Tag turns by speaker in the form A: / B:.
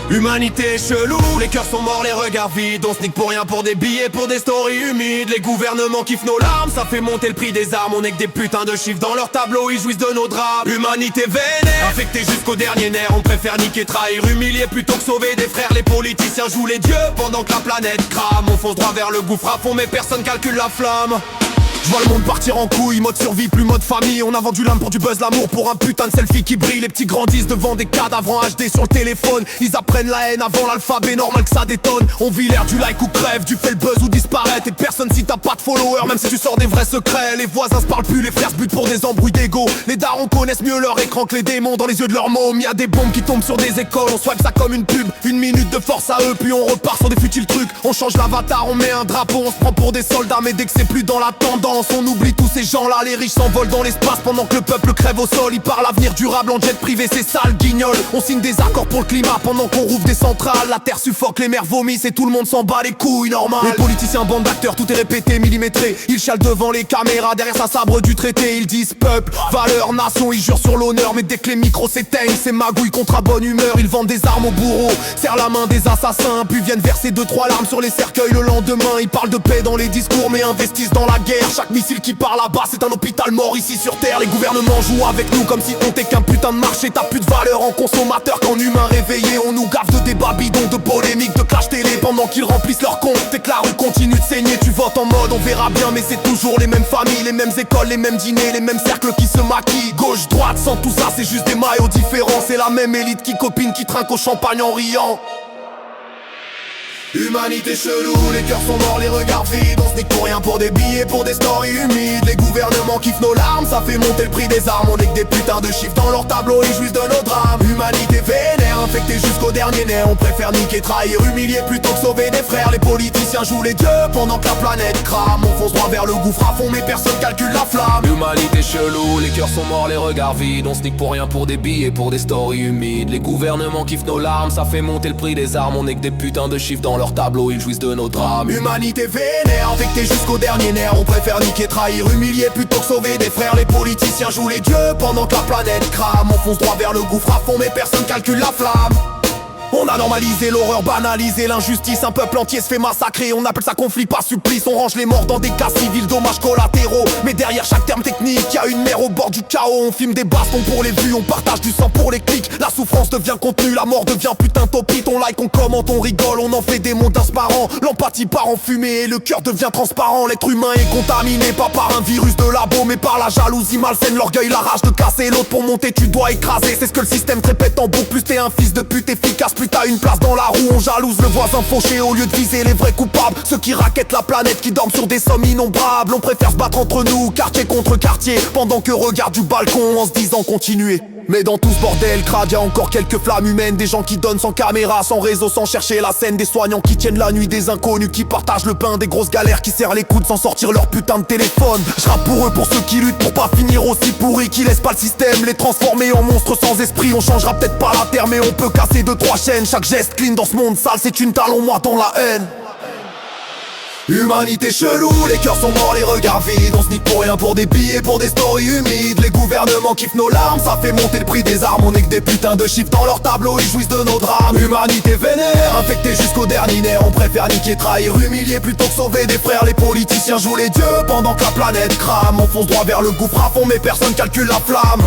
A: Humanité chelou, les cœurs sont morts, les regards vides. On sneak pour rien, pour des billets, pour des stories humides. Les gouvernements kiffent nos larmes, ça fait monter le prix des armes. On est que des putains de chiffres dans leur tableau, ils jouissent de nos drames. Humanité vénère, infectée jusqu'au dernier nerf. On préfère niquer, trahir, humilier plutôt que sauver des frères. Les politiciens jouent les dieux pendant que la planète crame. On fonce droit vers le gouffre à fond mais personne calcule la flamme. Je vois le monde partir en couille, mode survie, plus mode famille. On a vendu l'âme pour du buzz, l'amour pour un putain de selfie qui brille. Les petits grandissent devant des cadavres en HD sur le téléphone. Ils apprennent la haine avant l'alphabet, normal que ça détonne. On vit l'ère du like ou crève, du fait le buzz ou disparaître. Et personne si t'as pas de followers, même si tu sors des vrais secrets. Les voisins se parlent plus, les frères se butent pour des embrouilles d'ego. Les darons connaissent mieux leur écran que les démons dans les yeux de leurs mômes. Y'a des bombes qui tombent sur des écoles, on swipe ça comme une pub. Une minute de force à eux, puis on repart sur des futiles trucs. On change l'avatar, on met un drapeau, on se prend pour des soldats. Mais dès que c'est plus dans la tendance, on oublie tous ces gens-là. Les riches s'envolent dans l'espace pendant que le peuple crève au sol. Ils parlent l'avenir durable en jet privé, c'est ça le guignol. On signe des accords pour le climat pendant qu'on rouvre des centrales. La terre suffoque, les mers vomissent et tout le monde s'en bat les couilles, normal. Les politiciens, bande d'acteurs, tout est répété, millimétré. Ils chialent devant les caméras, derrière sa sabre du traité. Ils disent peuple, valeur, nation, ils jurent sur l'honneur. Mais dès que les micros s'éteignent, c'est magouille contre à bonne humeur. Ils vendent des armes aux bourreaux, serrent la main des assassins. Puis viennent verser 2-3 larmes sur les cercueils le lendemain. Ils parlent de paix dans les discours mais investissent dans la guerre. Chaque missile qui part là-bas, c'est un hôpital mort ici sur terre. Les gouvernements jouent avec nous comme si on était qu'un putain de marché. T'as plus de valeur en consommateur qu'en humain réveillé. On nous gaffe de débats bidons, de polémiques, de clash télé pendant qu'ils remplissent leur compte. Dès que la rue continue de saigner, tu votes en mode on verra bien. Mais c'est toujours les mêmes familles, les mêmes écoles, les mêmes dîners, les mêmes cercles qui se maquillent. Gauche, droite, sans tout ça, c'est juste des maillots différents. C'est la même élite qui copine, qui trinque au champagne en riant. Humanité chelou, les cœurs sont morts, les regards vides. On sneak pour rien, pour des billets, pour des stories humides. Les gouvernements kiffent nos larmes, ça fait monter le prix des armes. On est que des putains de chiffres dans leur tableau, ils jouissent de nos drames. Humanité vénère, infectée jusqu'au dernier nerf. On préfère niquer, trahir, humilier plutôt que sauver des frères. Les politiciens jouent les dieux pendant que la planète crame. On fonce droit vers le gouffre à fond mais personne calcule la flamme.
B: Humanité chelou, les cœurs sont morts, les regards vides. On sneak pour rien, pour des billets, pour des stories humides. Les gouvernements kiffent nos larmes, ça fait monter le prix des armes. On est que des putains de chiffres dans leur tableau, ils jouissent de nos drames.
A: Humanité vénère, infectée jusqu'au dernier nerf. On préfère niquer, trahir, humilier plutôt que sauver des frères. Les politiciens jouent les dieux pendant que la planète crame. On fonce droit vers le gouffre à fond mais personne calcule la flamme. On a normalisé l'horreur, banalisé l'injustice. Un peuple entier se fait massacrer, on appelle ça conflit, pas supplice. On range les morts dans des cas civils, dommages collatéraux. Mais derrière chaque terme technique, y'a une mer au bord du chaos. On filme des bastons pour les vues, on partage du sang pour les clics. La souffrance devient contenu, la mort devient putain topite. On like, on commente, on rigole, on en fait des mondes transparents. L'empathie part en fumée et le cœur devient transparent. L'être humain est contaminé, pas par un virus de labo, mais par la jalousie malsaine, l'orgueil, la rage de casser l'autre. Pour monter tu dois écraser, c'est ce que le système te répète en boucle. Plus t'es un fils de pute efficace, plus t'as une place dans la roue. On jalouse le voisin fauché au lieu de viser les vrais coupables. Ceux qui raquettent la planète, qui dorment sur des sommes innombrables. On préfère se battre entre nous, quartier contre quartier, pendant que regarde du balcon en se disant continuer. Mais dans tout ce bordel crade, y'a encore quelques flammes humaines. Des gens qui donnent sans caméra, sans réseau, sans chercher la scène. Des soignants qui tiennent la nuit, des inconnus qui partagent le pain. Des grosses galères qui serrent les coudes sans sortir leur putain de téléphone. Je rappe pour eux, pour ceux qui luttent pour pas finir aussi pourris, qui laissent pas le système les transformer en monstres sans esprit. On changera peut-être pas la terre mais on peut casser 2-3 chaînes. Chaque geste clean dans ce monde sale, c'est une talon moi dans la haine. Humanité chelou, les cœurs sont morts, les regards vides. On se nique pour rien, pour des billets, pour des stories humides. Les gouvernements kiffent nos larmes, ça fait monter le prix des armes. On est que des putains de chiffres dans leur tableau, ils jouissent de nos drames. Humanité vénère, infectée jusqu'au dernier nerf. On préfère niquer, trahir, humilier plutôt que sauver des frères. Les politiciens jouent les dieux pendant que la planète crame. On fonce droit vers le gouffre à fond mais personne calcule la flamme.